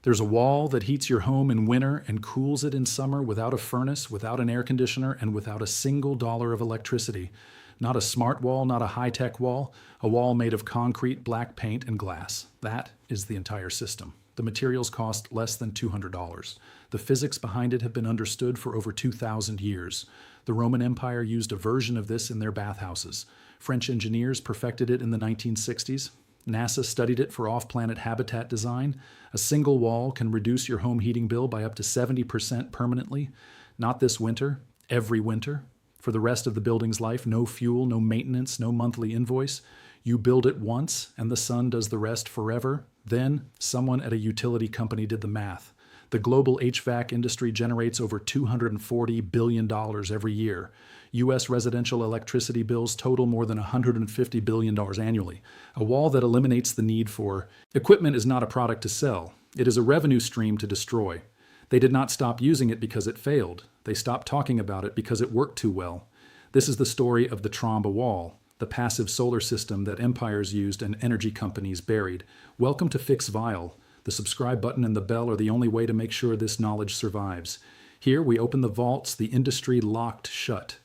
There's a wall that heats your home in winter and cools it in summer without a furnace, without an air conditioner, and without a single dollar of electricity. Not a smart wall, not a high-tech wall, a wall made of concrete, black paint, and glass. That is the entire system. The materials cost less than $200. The physics behind it have been understood for over 2,000 years. The Roman Empire used a version of this in their bathhouses. French engineers perfected it in the 1960s. NASA studied it for off-planet habitat design. A single wall can reduce your home heating bill by up to 70% permanently. Not this winter, every winter. For the rest of the building's life, no fuel, no maintenance, no monthly invoice. You build it once, and the sun does the rest forever. Then, someone at a utility company did the math. The global HVAC industry generates over $240 billion every year. U.S. residential electricity bills total more than $150 billion annually. A wall that eliminates the need for equipment is not a product to sell. It is a revenue stream to destroy. They did not stop using it because it failed. They stopped talking about it because it worked too well. This is the story of the Trombe Wall, the passive solar system that empires used and energy companies buried. Welcome to Fix Vile. The subscribe button and the bell are the only way to make sure this knowledge survives. Here we open the vaults the industry locked shut.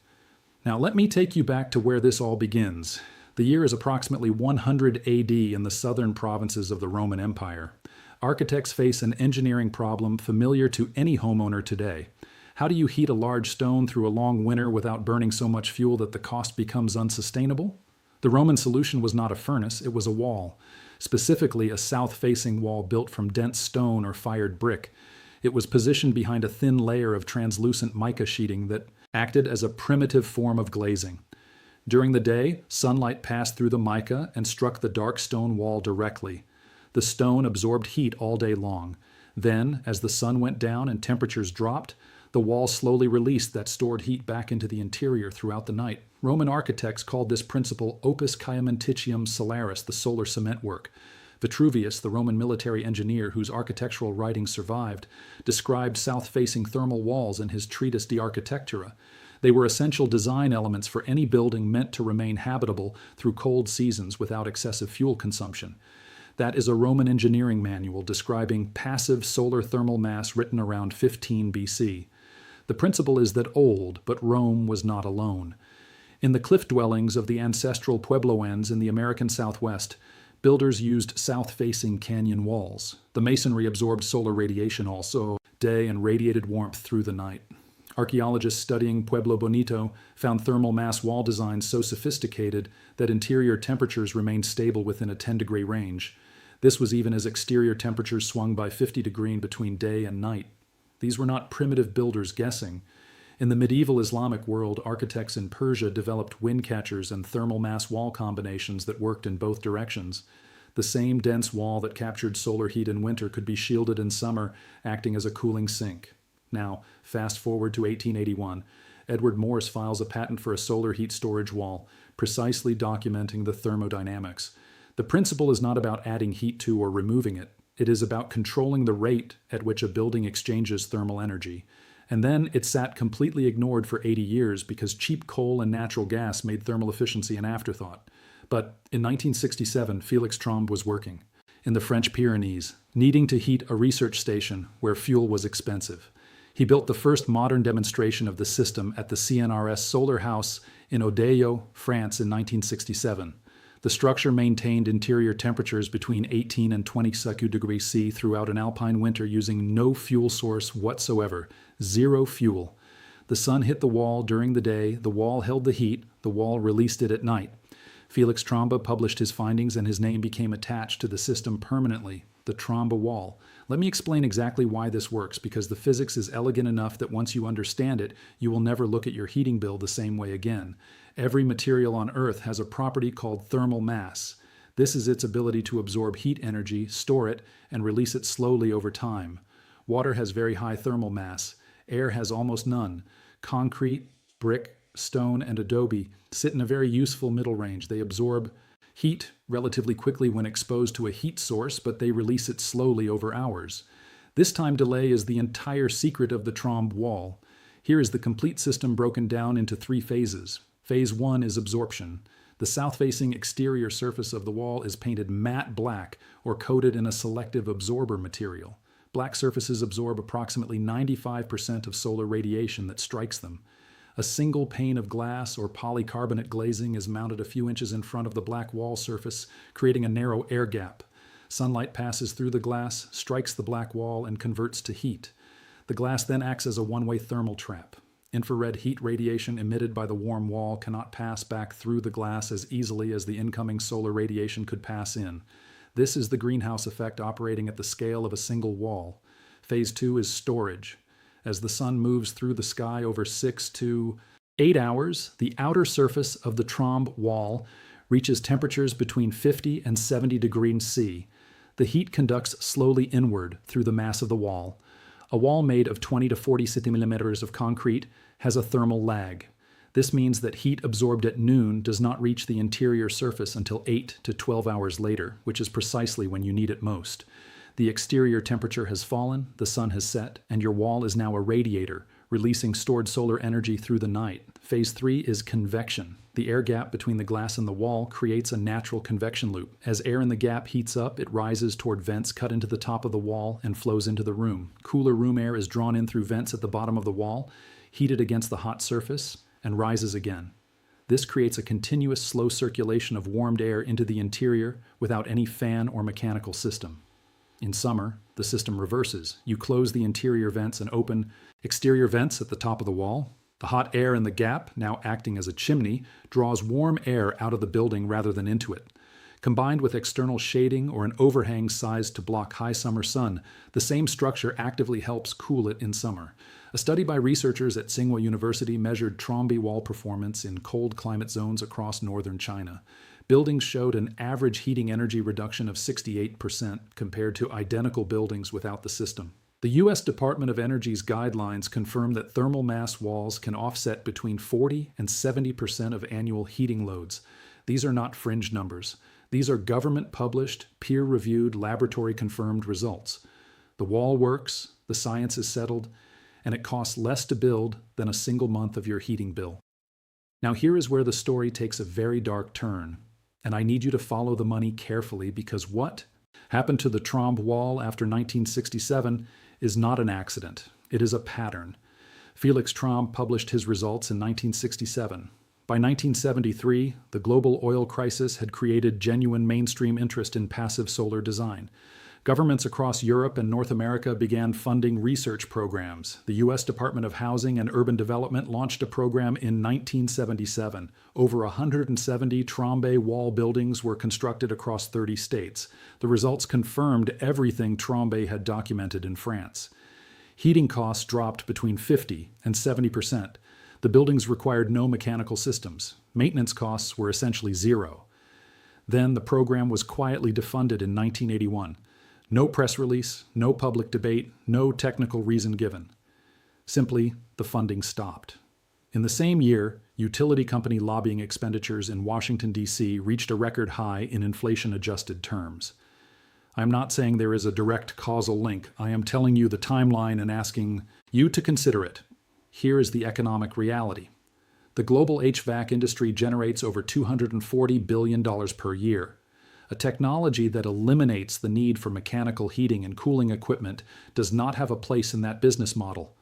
Now let me take you back to where this all begins. The year is approximately 100 AD in the southern provinces of the Roman Empire. Architects face an engineering problem familiar to any homeowner today. How do you heat a large stone through a long winter without burning so much fuel that the cost becomes unsustainable? The Roman solution was not a furnace, it was a wall. Specifically, a south-facing wall built from dense stone or fired brick. It was positioned behind a thin layer of translucent mica sheeting that acted as a primitive form of glazing. During the day, sunlight passed through the mica and struck the dark stone wall directly. The stone absorbed heat all day long. Then, as the sun went down and temperatures dropped, the wall slowly released that stored heat back into the interior throughout the night. Roman architects called this principle opus caementitium solaris, the solar cement work. Vitruvius, the Roman military engineer whose architectural writings survived, described south-facing thermal walls in his treatise De Architectura. They were essential design elements for any building meant to remain habitable through cold seasons without excessive fuel consumption. That is a Roman engineering manual describing passive solar thermal mass written around 15 BC. The principle is that old, but Rome was not alone. In the cliff dwellings of the ancestral Puebloans in the American Southwest, builders used south-facing canyon walls. The masonry absorbed solar radiation also day and radiated warmth through the night. Archaeologists studying Pueblo Bonito found thermal mass wall designs so sophisticated that interior temperatures remained stable within a 10-degree range. This was even as exterior temperatures swung by 50 degrees between day and night. These were not primitive builders guessing. In the medieval Islamic world, architects in Persia developed wind catchers and thermal mass wall combinations that worked in both directions. The same dense wall that captured solar heat in winter could be shielded in summer, acting as a cooling sink. Now, fast forward to 1881. Edward Morse files a patent for a solar heat storage wall, precisely documenting the thermodynamics. The principle is not about adding heat to or removing it. It is about controlling the rate at which a building exchanges thermal energy. And then it sat completely ignored for 80 years because cheap coal and natural gas made thermal efficiency an afterthought. But in 1967, Felix Trombe was working in the French Pyrenees, needing to heat a research station where fuel was expensive. He built the first modern demonstration of the system at the CNRS Solar House in Odeillo, France in 1967. The structure maintained interior temperatures between 18 and 22 degrees C throughout an alpine winter using no fuel source whatsoever, zero fuel. The sun hit the wall during the day, the wall held the heat, the wall released it at night. Felix Trombe published his findings and his name became attached to the system permanently, the Trombe Wall. Let me explain exactly why this works, because the physics is elegant enough that once you understand it, you will never look at your heating bill the same way again. Every material on Earth has a property called thermal mass. This is its ability to absorb heat energy, store it, and release it slowly over time. Water has very high thermal mass. Air has almost none. Concrete, brick, stone, and adobe sit in a very useful middle range. They absorb heat relatively quickly when exposed to a heat source, but they release it slowly over hours. This time delay is the entire secret of the Trombe Wall. Here is the complete system broken down into 3 phases. Phase 1 is absorption. The south-facing exterior surface of the wall is painted matte black or coated in a selective absorber material. Black surfaces absorb approximately 95% of solar radiation that strikes them. A single pane of glass or polycarbonate glazing is mounted a few inches in front of the black wall surface, creating a narrow air gap. Sunlight passes through the glass, strikes the black wall, and converts to heat. The glass then acts as a one-way thermal trap. Infrared heat radiation emitted by the warm wall cannot pass back through the glass as easily as the incoming solar radiation could pass in. This is the greenhouse effect operating at the scale of a single wall. Phase 2 is storage. As the sun moves through the sky over 6 to 8 hours, the outer surface of the Trombe Wall reaches temperatures between 50 and 70 degrees C. The heat conducts slowly inward through the mass of the wall. A wall made of 20 to 40 centimeters of concrete has a thermal lag. This means that heat absorbed at noon does not reach the interior surface until 8 to 12 hours later, which is precisely when you need it most. The exterior temperature has fallen, the sun has set, and your wall is now a radiator, releasing stored solar energy through the night. Phase 3 is convection. The air gap between the glass and the wall creates a natural convection loop. As air in the gap heats up, it rises toward vents cut into the top of the wall and flows into the room. Cooler room air is drawn in through vents at the bottom of the wall, heated against the hot surface, and rises again. This creates a continuous slow circulation of warmed air into the interior without any fan or mechanical system. In summer, the system reverses. You close the interior vents and open exterior vents at the top of the wall. The hot air in the gap, now acting as a chimney, draws warm air out of the building rather than into it. Combined with external shading or an overhang sized to block high summer sun, the same structure actively helps cool it in summer. A study by researchers at Tsinghua University measured Trombe Wall performance in cold climate zones across northern China. Buildings showed an average heating energy reduction of 68% compared to identical buildings without the system. The U.S. Department of Energy's guidelines confirm that thermal mass walls can offset between 40 and 70% of annual heating loads. These are not fringe numbers. These are government-published, peer-reviewed, laboratory-confirmed results. The wall works, the science is settled, and it costs less to build than a single month of your heating bill. Now here is where the story takes a very dark turn, and I need you to follow the money carefully because what happened to the Trombe Wall after 1967 is not an accident. It is a pattern. Felix Trombe published his results in 1967. By 1973, the global oil crisis had created genuine mainstream interest in passive solar design. Governments across Europe and North America began funding research programs. The U.S. Department of Housing and Urban Development launched a program in 1977. Over 170 Trombe Wall buildings were constructed across 30 states. The results confirmed everything Trombe had documented in France. Heating costs dropped between 50 and 70%. The buildings required no mechanical systems. Maintenance costs were essentially zero. Then the program was quietly defunded in 1981. No press release, no public debate, no technical reason given. Simply, the funding stopped. In the same year, utility company lobbying expenditures in Washington, D.C. reached a record high in inflation-adjusted terms. I am not saying there is a direct causal link. I am telling you the timeline and asking you to consider it. Here is the economic reality. The global HVAC industry generates over $240 billion per year. A technology that eliminates the need for mechanical heating and cooling equipment does not have a place in that business model.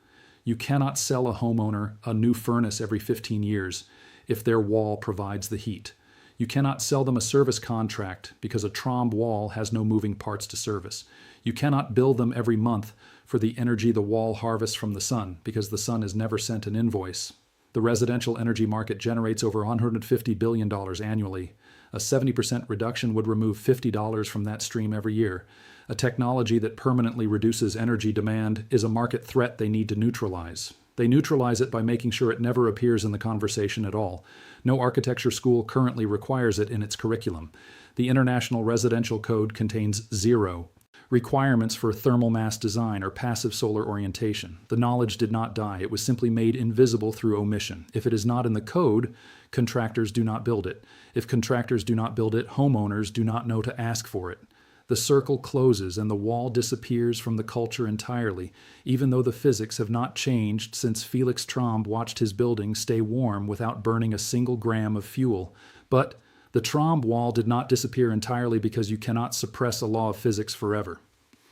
You cannot sell a homeowner a new furnace every 15 years if their wall provides the heat. You cannot sell them a service contract because a Trombe wall has no moving parts to service. You cannot bill them every month for the energy the wall harvests from the sun because the sun has never sent an invoice. The residential energy market generates over $150 billion annually. A 70% reduction would remove $50 from that stream every year. A technology that permanently reduces energy demand is a market threat they need to neutralize. They neutralize it by making sure it never appears in the conversation at all. No architecture school currently requires it in its curriculum. The International Residential Code contains 0 requirements for thermal mass design or passive solar orientation. The knowledge did not die. It was simply made invisible through omission. If it is not in the code, contractors do not build it. If contractors do not build it, homeowners do not know to ask for it. The circle closes and the wall disappears from the culture entirely, even though the physics have not changed since Felix Trombe watched his building stay warm without burning a single gram of fuel. But the Trombe wall did not disappear entirely because you cannot suppress a law of physics forever.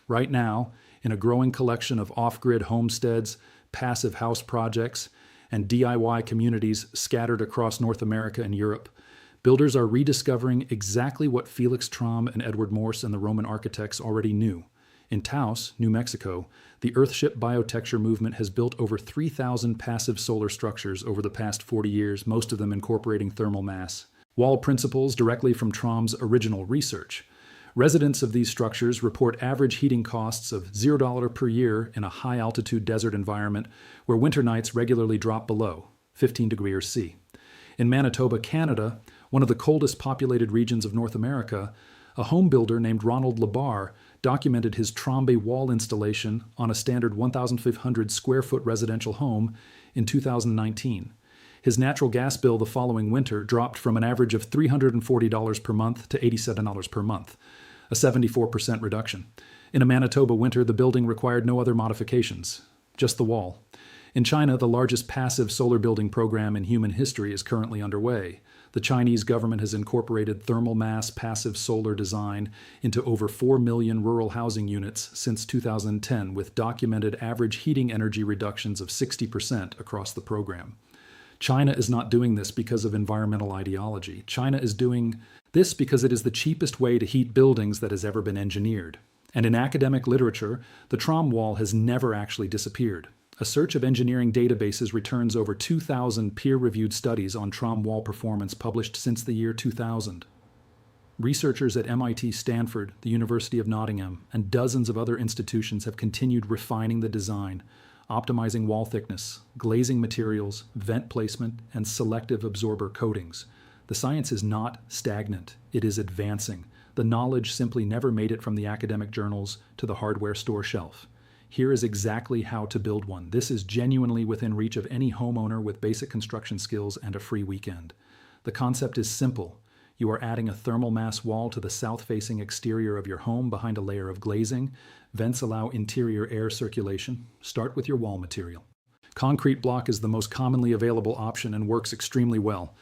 Right now, in a growing collection of off-grid homesteads, passive house projects, and DIY communities scattered across North America and Europe. Builders are rediscovering exactly what Felix Trombe and Edward Morse and the Roman architects already knew. In Taos, New Mexico, the Earthship biotecture movement has built over 3,000 passive solar structures over the past 40 years, most of them incorporating thermal mass. Wall principles directly from Trombe's original research. Residents of these structures report average heating costs of $0 per year in a high-altitude desert environment where winter nights regularly drop below 15 degrees C. In Manitoba, Canada, one of the coldest populated regions of North America, a home builder named Ronald Labar documented his Trombe Wall installation on a standard 1,500 square foot residential home in 2019. His natural gas bill the following winter dropped from an average of $340 per month to $87 per month, a 74% reduction. In a Manitoba winter, the building required no other modifications, just the wall. In China, the largest passive solar building program in human history is currently underway. The Chinese government has incorporated thermal mass passive solar design into over 4 million rural housing units since 2010, with documented average heating energy reductions of 60% across the program. China is not doing this because of environmental ideology. China is doing this because it is the cheapest way to heat buildings that has ever been engineered. And in academic literature, the Trombe Wall has never actually disappeared. A search of engineering databases returns over 2,000 peer-reviewed studies on Trombe Wall performance published since the year 2000. Researchers at MIT, Stanford, the University of Nottingham, and dozens of other institutions have continued refining the design, optimizing wall thickness, glazing materials, vent placement, and selective absorber coatings. The science is not stagnant, it is advancing. The knowledge simply never made it from the academic journals to the hardware store shelf. Here is exactly how to build one. This is genuinely within reach of any homeowner with basic construction skills and a free weekend. The concept is simple. You are adding a thermal mass wall to the south-facing exterior of your home behind a layer of glazing. Vents allow interior air circulation. Start with your wall material. Concrete block is the most commonly available option and works extremely well.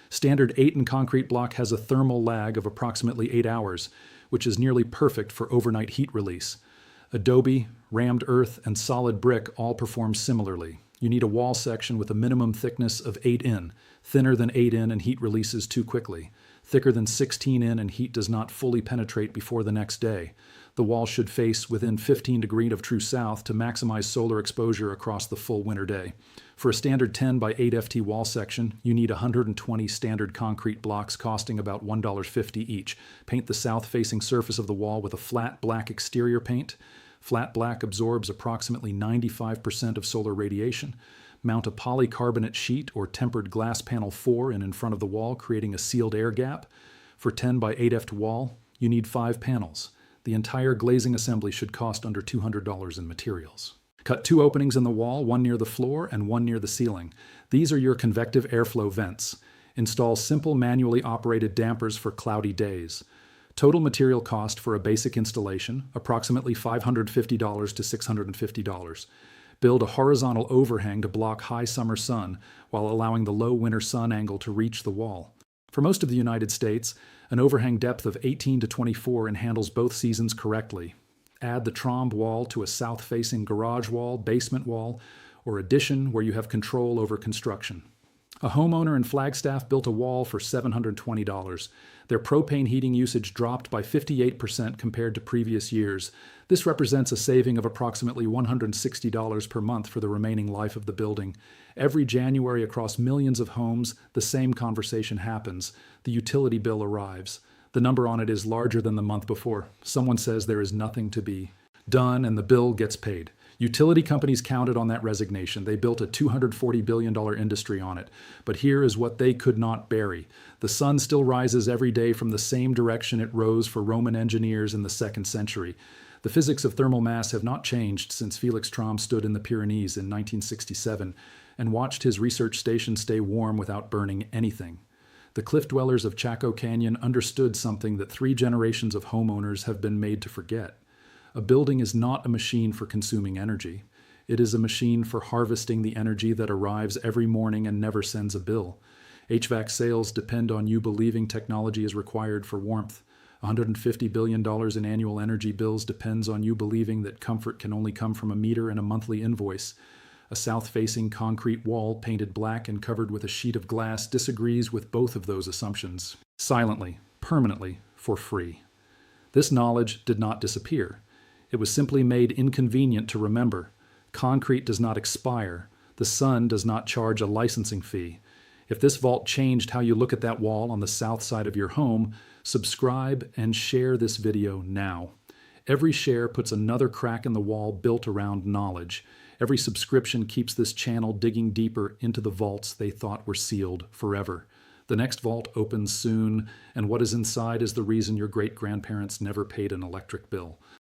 Standard 8-in concrete block has a thermal lag of approximately 8 hours, which is nearly perfect for overnight heat release. Adobe, rammed earth, and solid brick all perform similarly. You need a wall section with a minimum thickness of 8-in. Thinner than 8-in and heat releases too quickly. Thicker than 16-in and heat does not fully penetrate before the next day. The wall should face within 15 degrees of true south to maximize solar exposure across the full winter day. For a standard 10 by 8 FT wall section, you need 120 standard concrete blocks costing about $1.50 each. Paint the south-facing surface of the wall with a flat black exterior paint. Flat black absorbs approximately 95% of solar radiation. Mount a polycarbonate sheet or tempered glass panel 4 in front of the wall, creating a sealed air gap. For 10 by 8 FT wall, you need 5 panels. The entire glazing assembly should cost under $200 in materials. Cut 2 openings in the wall, one near the floor and one near the ceiling. These are your convective airflow vents. Install simple manually operated dampers for cloudy days. Total material cost for a basic installation, approximately $550 to $650. Build a horizontal overhang to block high summer sun while allowing the low winter sun angle to reach the wall. For most of the United States, an overhang depth of 18 to 24 and handles both seasons correctly. Add the Trombe wall to a south-facing garage wall, basement wall, or addition where you have control over construction. A homeowner in Flagstaff built a wall for $720. Their propane heating usage dropped by 58% compared to previous years. This represents a saving of approximately $160 per month for the remaining life of the building. Every January across millions of homes, the same conversation happens. The utility bill arrives. The number on it is larger than the month before. Someone says there is nothing to be done and the bill gets paid. Utility companies counted on that resignation. They built a $240 billion industry on it. But here is what they could not bury. The sun still rises every day from the same direction it rose for Roman engineers in the 2nd century. The physics of thermal mass have not changed since Felix Trombe stood in the Pyrenees in 1967 and watched his research station stay warm without burning anything. The cliff dwellers of Chaco Canyon understood something that 3 generations of homeowners have been made to forget. A building is not a machine for consuming energy. It is a machine for harvesting the energy that arrives every morning and never sends a bill. HVAC sales depend on you believing technology is required for warmth. $150 billion in annual energy bills depends on you believing that comfort can only come from a meter and a monthly invoice. A south-facing concrete wall painted black and covered with a sheet of glass disagrees with both of those assumptions. Silently, permanently, for free. This knowledge did not disappear. It was simply made inconvenient to remember. Concrete does not expire. The sun does not charge a licensing fee. If this vault changed how you look at that wall on the south side of your home, subscribe and share this video now. Every share puts another crack in the wall built around knowledge. Every subscription keeps this channel digging deeper into the vaults they thought were sealed forever. The next vault opens soon, and what is inside is the reason your great-grandparents never paid an electric bill.